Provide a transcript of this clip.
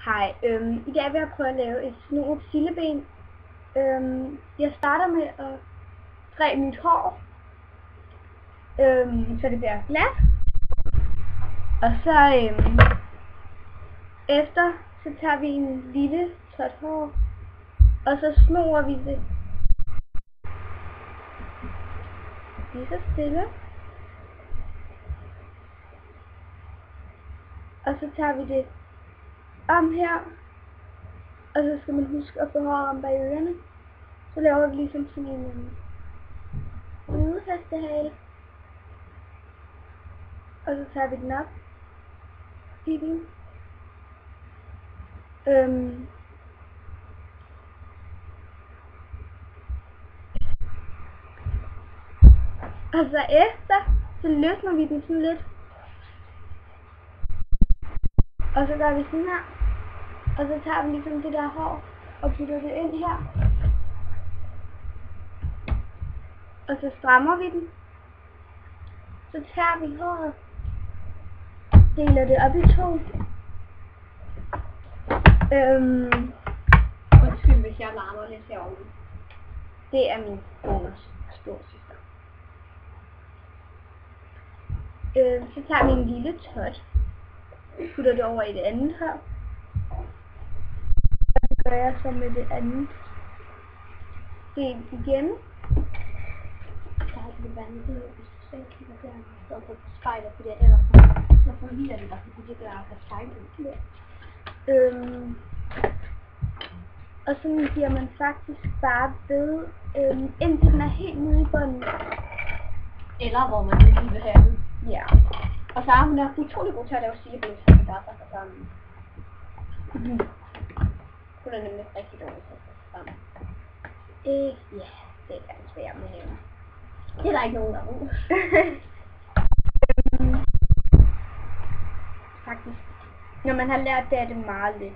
Hej, i dag vil jeg prøve at lave et snoet silleben. Jeg starter med at træ mit hår, så det bliver glat. Og så efter, så tager vi en lille tørt hår, og så snor vi det lige så stille. Og så tager vi det om her, og så skal man huske at få hår om bag ørerne. Så laver vi ligesom sådan en udhestehale. Og så tager vi den op i den. Og så efter, så løsner vi den sådan lidt. Og så gør vi sådan her. Og så tager vi ligesom det der hår og putter det ind her. Og så strammer vi den. Så tager vi håret, deler det op i to. Undskyld, hvis jeg larmer lidt herovre. Det er min bonus storsøster. Så tager vi en lille tot, putter det over i det andet her. Og så gør jeg så med det andet del igen. Der er lidt vandet, hvis du selv kigger der, så på spejlet, fordi ellers så forvirrer det dig, fordi det gør at spejlet. Og så giver man faktisk bare ved, indtil den er helt nede i bunden. Eller hvor man lige vil have den. Ja. Og så er hun også utrolig god til at lave silleben, så det bare sig sammen. Hun er nemlig rigtig dårlig til at sætte sammen. Ja, det er ganske svært med hævne. Det er der ikke nogen, der ved. Faktisk. Når man har lært det, er det meget lidt.